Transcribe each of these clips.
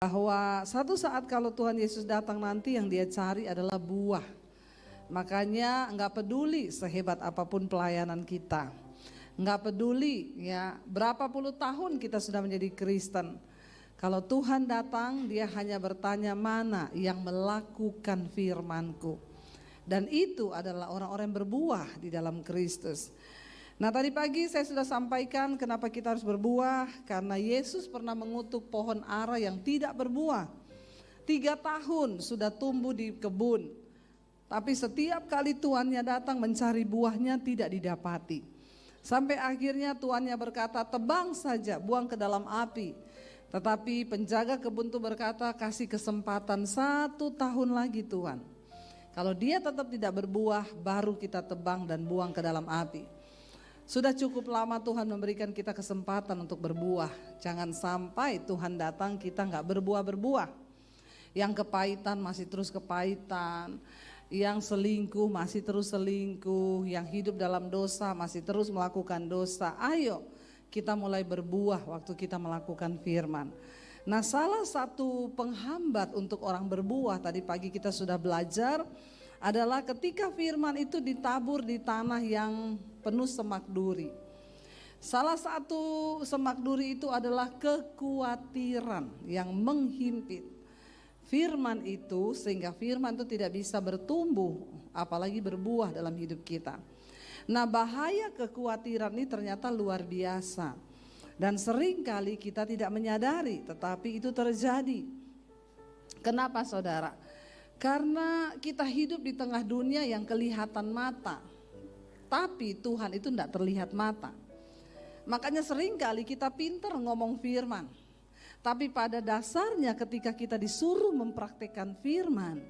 bahwa satu saat kalau Tuhan Yesus datang nanti yang dia cari adalah buah. Makanya enggak peduli sehebat apapun pelayanan kita, enggak peduli ya berapa puluh tahun kita sudah menjadi Kristen. Kalau Tuhan datang, dia hanya bertanya mana yang melakukan firman-Ku. Dan itu adalah orang-orang yang berbuah di dalam Kristus. Nah, tadi pagi saya sudah sampaikan kenapa kita harus berbuah. Karena Yesus pernah mengutuk pohon ara yang tidak berbuah. 3 tahun sudah tumbuh di kebun. Tapi setiap kali tuannya datang mencari buahnya tidak didapati. Sampai akhirnya tuannya berkata, tebang saja, buang ke dalam api. Tetapi penjaga kebun itu berkata, kasih kesempatan 1 tahun lagi Tuhan. Kalau dia tetap tidak berbuah, baru kita tebang dan buang ke dalam api. Sudah cukup lama Tuhan memberikan kita kesempatan untuk berbuah. Jangan sampai Tuhan datang kita gak berbuah-berbuah. Yang kepahitan masih terus kepahitan, yang selingkuh masih terus selingkuh, yang hidup dalam dosa masih terus melakukan dosa. Ayo kita mulai berbuah waktu kita melakukan firman. Nah, salah satu penghambat untuk orang berbuah, tadi pagi kita sudah belajar, adalah ketika firman itu ditabur di tanah yang penuh semak duri. Salah satu semak duri itu adalah kekhawatiran yang menghimpit firman itu, sehingga firman itu tidak bisa bertumbuh apalagi berbuah dalam hidup kita. Nah, bahaya kekhawatiran ini ternyata luar biasa dan seringkali kita tidak menyadari, tetapi itu terjadi. Kenapa saudara? Karena kita hidup di tengah dunia yang kelihatan mata, tapi Tuhan itu tidak terlihat mata. Makanya seringkali kita pintar ngomong firman, tapi pada dasarnya ketika kita disuruh mempraktikkan firman,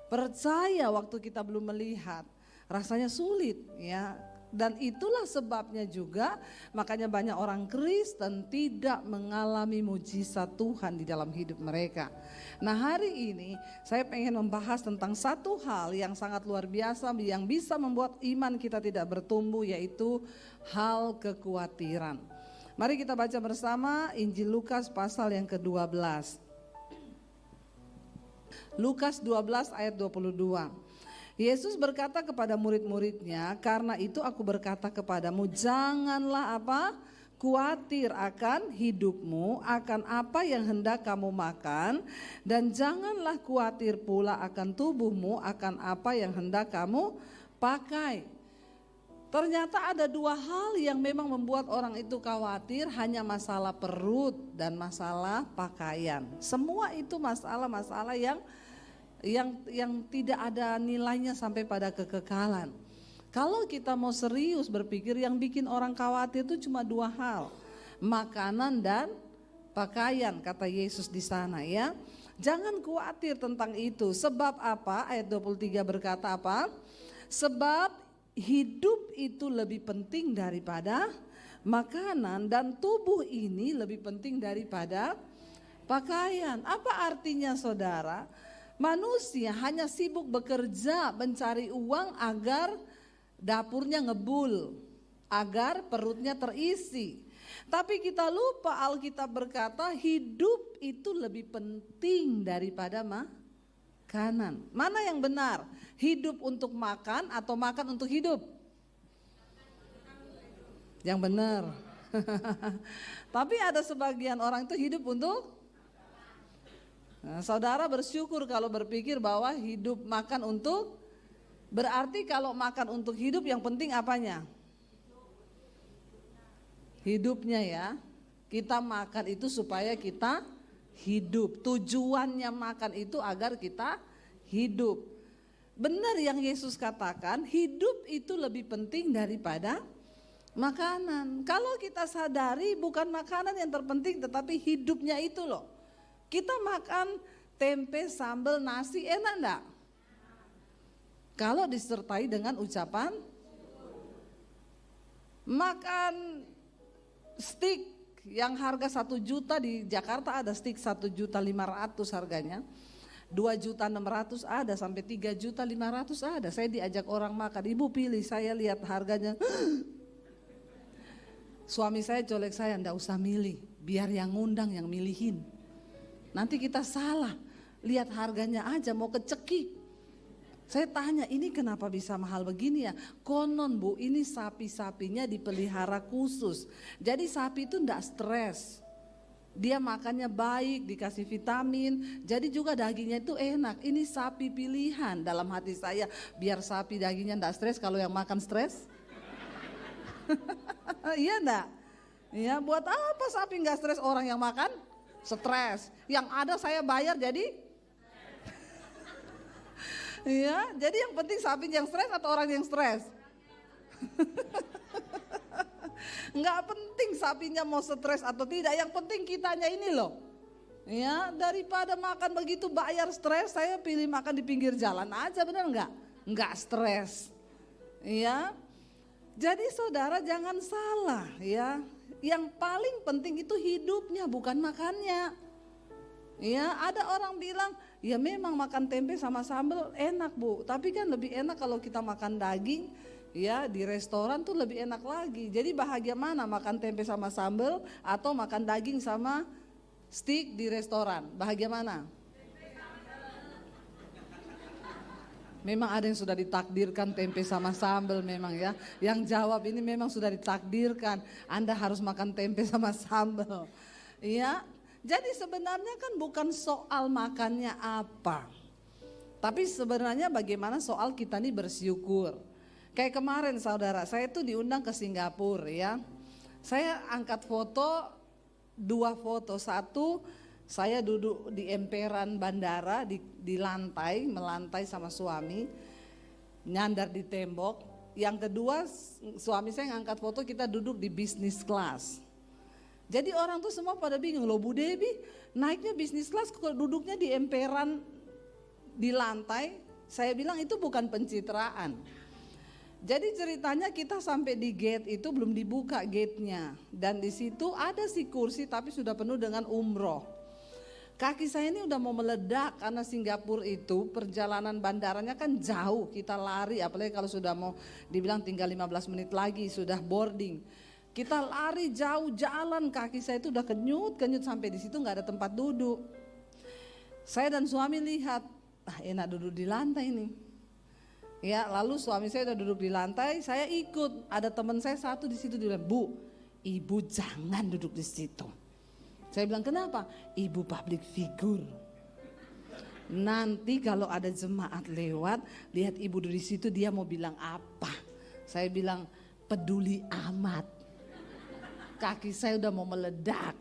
percaya waktu kita belum melihat, rasanya sulit ya. Dan itulah sebabnya juga makanya banyak orang Kristen tidak mengalami mujizat Tuhan di dalam hidup mereka. Nah, hari ini saya pengen membahas tentang satu hal yang sangat luar biasa yang bisa membuat iman kita tidak bertumbuh, yaitu hal kekhawatiran. Mari kita baca bersama Injil Lukas pasal yang ke-12. Lukas 12 ayat 22. Yesus berkata kepada murid-muridnya, karena itu aku berkata kepadamu, janganlah khawatir akan hidupmu, akan apa yang hendak kamu makan, dan janganlah khawatir pula akan tubuhmu, akan apa yang hendak kamu pakai. Ternyata ada 2 hal yang memang membuat orang itu khawatir, hanya masalah perut dan masalah pakaian. Semua itu masalah-masalah yang tidak ada nilainya sampai pada kekekalan. Kalau kita mau serius berpikir, yang bikin orang khawatir itu cuma 2 hal, makanan dan pakaian, kata Yesus di sana ya. Jangan khawatir tentang itu. Sebab apa? Ayat 23 berkata apa? Sebab hidup itu lebih penting daripada makanan, dan tubuh ini lebih penting daripada pakaian. Apa artinya saudara? Manusia hanya sibuk bekerja mencari uang agar dapurnya ngebul, agar perutnya terisi. Tapi kita lupa, Alkitab berkata hidup itu lebih penting daripada makanan. Mana yang benar? Hidup untuk makan atau makan untuk hidup? Yang benar. Tapi ada sebagian orang itu hidup untuk. Nah, saudara bersyukur kalau berpikir bahwa hidup makan untuk, berarti kalau makan untuk hidup yang penting apanya? Hidupnya ya. Kita makan itu supaya kita hidup. Tujuannya makan itu agar kita hidup. Benar yang Yesus katakan, hidup itu lebih penting daripada makanan. Kalau kita sadari bukan makanan yang terpenting, tetapi hidupnya itu loh. Kita makan tempe, sambal, nasi, enak enggak? Kalau disertai dengan ucapan, makan steak yang harga 1 juta, di Jakarta ada steak 1.500.000 harganya, 2.600.000 ada, sampai 3.500.000 ada. Saya diajak orang makan, ibu pilih, saya lihat harganya. Suami saya colek saya, enggak usah milih, biar yang ngundang yang milihin. Nanti kita salah, lihat harganya aja mau kecekik. Saya tanya, ini kenapa bisa mahal begini ya? Konon Bu, ini sapi-sapinya dipelihara khusus. Jadi sapi itu enggak stres. Dia makannya baik, dikasih vitamin, jadi juga dagingnya itu enak. Ini sapi pilihan dalam hati saya, biar sapi dagingnya enggak stres kalau yang makan stres. Iya enggak? Iya, buat apa sapi enggak stres, orang yang makan stres. Yang ada saya bayar jadi iya, jadi yang penting sapi yang stres atau orang yang stres? Enggak penting sapinya mau stres atau tidak, yang penting kitanya ini loh. Ya, daripada makan begitu bayar stres, saya pilih makan di pinggir jalan aja, benar enggak? Enggak stres. Ya. Jadi saudara jangan salah ya. Yang paling penting itu hidupnya, bukan makannya. Ya, ada orang bilang, ya memang makan tempe sama sambal enak Bu, tapi kan lebih enak kalau kita makan daging, ya di restoran tuh lebih enak lagi. Jadi bahagia mana, makan tempe sama sambal atau makan daging sama steak di restoran? Bahagia mana? Memang ada yang sudah ditakdirkan tempe sama sambal memang ya. Yang jawab ini memang sudah ditakdirkan, Anda harus makan tempe sama sambal. Ya. Jadi sebenarnya kan bukan soal makannya apa, tapi sebenarnya bagaimana soal kita nih bersyukur. Kayak kemarin saudara, saya tuh diundang ke Singapura ya. Saya angkat foto, 2 foto. Satu, saya duduk di emperan bandara di lantai, melantai sama suami, nyandar di tembok. Yang kedua, suami saya ngangkat foto kita duduk di business class. Jadi orang tuh semua pada bingung, loh Bu Debbie naiknya bisnis kelas kok duduknya di emperan di lantai. Saya bilang itu bukan pencitraan. Jadi ceritanya kita sampai di gate itu belum dibuka gate-nya. Dan di situ ada si kursi tapi sudah penuh dengan umroh. Kaki saya ini udah mau meledak karena Singapura itu perjalanan bandaranya kan jauh, kita lari apalagi kalau sudah mau dibilang tinggal 15 menit lagi sudah boarding. Kita lari jauh jalan, kaki saya itu udah kenyut sampai di situ nggak ada tempat duduk. Saya dan suami lihat, enak duduk di lantai nih. Ya, lalu suami saya udah duduk di lantai, saya ikut. Ada teman saya satu di situ, dia bilang, Bu, ibu jangan duduk di situ. Saya bilang, kenapa? Ibu public figure. Nanti kalau ada jemaat lewat, lihat ibu duduk di situ, dia mau bilang apa? Saya bilang, peduli amat. Kaki saya udah mau meledak.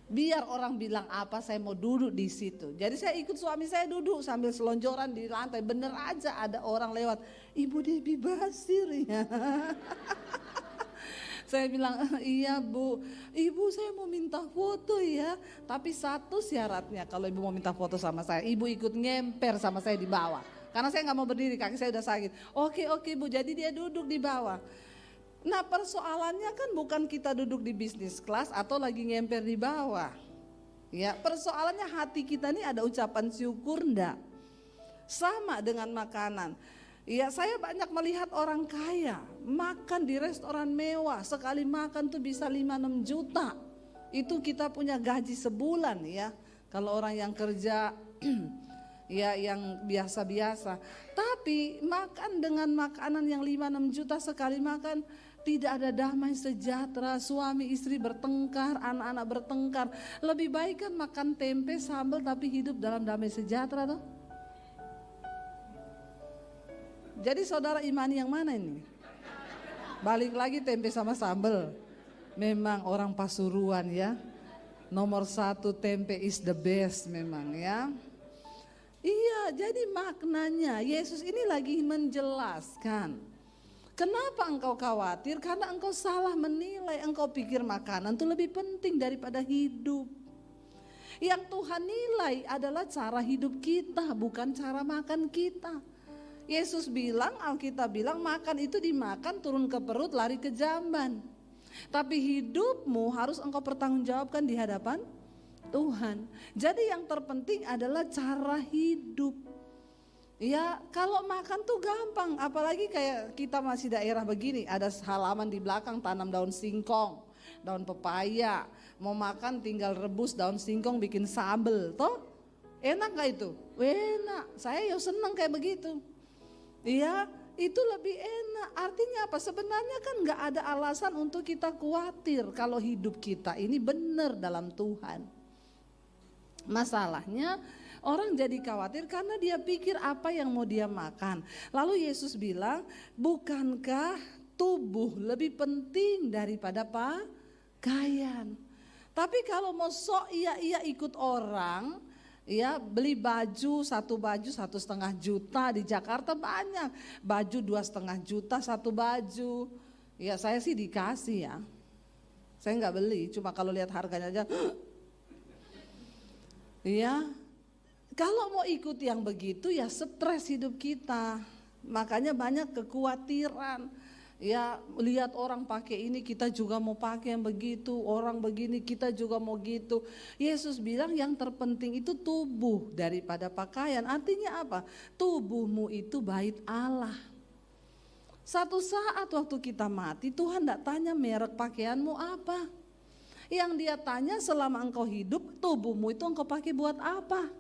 Biar orang bilang apa, saya mau duduk di situ. Jadi saya ikut suami saya duduk sambil selonjoran di lantai. Bener aja ada orang lewat. Ibu Debbie Basir ya. Saya bilang, iya Bu. Ibu saya mau minta foto ya. Tapi satu syaratnya kalau ibu mau minta foto sama saya, ibu ikut ngemper sama saya di bawah. Karena saya gak mau berdiri, kaki saya udah sakit. Oke Bu, jadi dia duduk di bawah. Nah persoalannya kan bukan kita duduk di bisnis kelas atau lagi ngemper di bawah. Ya, persoalannya hati kita nih ada ucapan syukur enggak? Sama dengan makanan. Ya, saya banyak melihat orang kaya makan di restoran mewah, sekali makan tuh bisa 5-6 juta. Itu kita punya gaji sebulan ya. Kalau orang yang kerja ya yang biasa-biasa. Tapi makan dengan makanan yang 5-6 juta sekali makan, tidak ada damai sejahtera, suami istri bertengkar, anak-anak bertengkar. Lebih baik kan makan tempe sambal tapi hidup dalam damai sejahtera toh. Jadi saudara imani yang mana ini? Balik lagi tempe sama sambal. Memang orang Pasuruan ya. Nomor 1 tempe is the best memang ya. Iya, jadi maknanya Yesus ini lagi menjelaskan. Kenapa engkau khawatir? Karena engkau salah menilai, engkau pikir makanan itu lebih penting daripada hidup. Yang Tuhan nilai adalah cara hidup kita, bukan cara makan kita. Yesus bilang, Alkitab bilang makan itu dimakan turun ke perut lari ke jamban. Tapi hidupmu harus engkau pertanggungjawabkan di hadapan Tuhan. Jadi yang terpenting adalah cara hidup. Ya kalau makan tuh gampang, apalagi kayak kita masih daerah begini, ada halaman di belakang tanam daun singkong. daun pepaya. Mau makan tinggal rebus daun singkong bikin sambel, toh? Enak gak itu? Enak, saya ya senang kayak begitu. Iya, itu lebih enak. Artinya apa? Sebenarnya kan gak ada alasan untuk kita khawatir kalau hidup kita ini benar dalam Tuhan. Masalahnya orang jadi khawatir karena dia pikir apa yang mau dia makan. Lalu Yesus bilang, bukankah tubuh lebih penting daripada pakaian? Tapi kalau mau sok iya ikut orang, ya beli baju 1,5 juta, di Jakarta banyak baju 2,5 juta satu baju. Ya saya sih dikasih ya, saya nggak beli, cuma kalau lihat harganya aja. Ya, kalau mau ikut yang begitu ya stres hidup kita. Makanya banyak kekhawatiran. Ya, lihat orang pakai ini kita juga mau pakai yang begitu, orang begini kita juga mau gitu. Yesus bilang yang terpenting itu tubuh daripada pakaian. Artinya apa? Tubuhmu itu bait Allah. Satu saat waktu kita mati, Tuhan tidak tanya merek pakaianmu apa. Yang dia tanya selama engkau hidup, tubuhmu itu engkau pakai buat apa?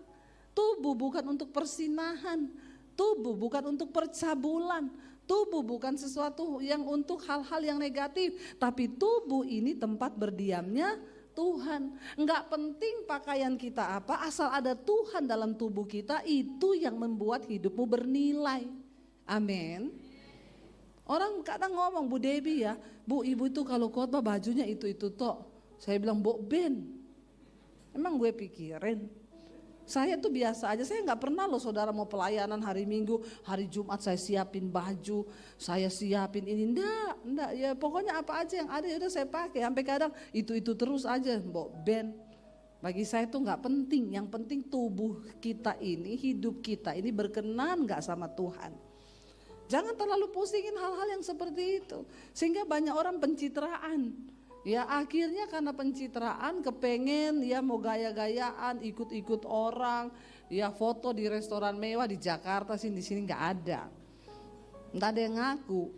Tubuh bukan untuk persinahan, tubuh bukan untuk percabulan, tubuh bukan sesuatu yang untuk hal-hal yang negatif, tapi tubuh ini tempat berdiamnya Tuhan. Enggak penting pakaian kita apa, asal ada Tuhan dalam tubuh kita, itu yang membuat hidupmu bernilai. Amin. Orang kadang ngomong, Bu Debbie ya, Bu ibu itu kalau khotbah bajunya itu toh. Saya bilang, Mbok Ben, emang gue pikirin. Saya tuh biasa aja, saya gak pernah loh saudara mau pelayanan hari Minggu, hari Jumat saya siapin baju, saya siapin ini, enggak, ya pokoknya apa aja yang ada udah saya pakai. Sampai kadang itu terus aja, Mbok Ben. Bagi saya tuh gak penting, yang penting tubuh kita ini, hidup kita ini berkenan gak sama Tuhan. Jangan terlalu pusingin hal-hal yang seperti itu, sehingga banyak orang pencitraan. Ya akhirnya karena pencitraan kepengen ya mau gaya-gayaan ikut-ikut orang, ya foto di restoran mewah di Jakarta sih, di sini nggak ada yang ngaku.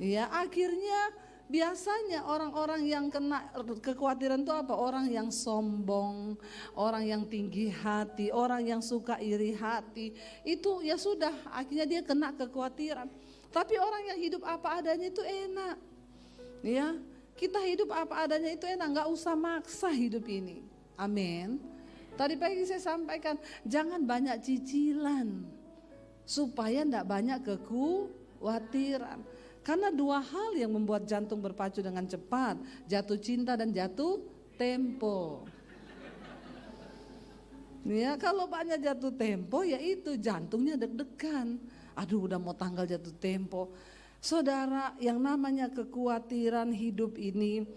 Ya akhirnya biasanya orang-orang yang kena kekhawatiran itu apa? Orang yang sombong, orang yang tinggi hati, orang yang suka iri hati, itu ya sudah akhirnya dia kena kekhawatiran. Tapi orang yang hidup apa adanya itu enak. Ya, kita hidup apa adanya itu enak, nggak usah maksa hidup ini. Amin. Tadi pagi saya sampaikan, jangan banyak cicilan supaya nggak banyak kekhawatiran. Karena dua hal yang membuat jantung berpacu dengan cepat, jatuh cinta dan jatuh tempo. Ya, kalau banyak jatuh tempo ya itu jantungnya deg-degan. Aduh, udah mau tanggal jatuh tempo. Saudara, yang namanya kekhawatiran hidup ini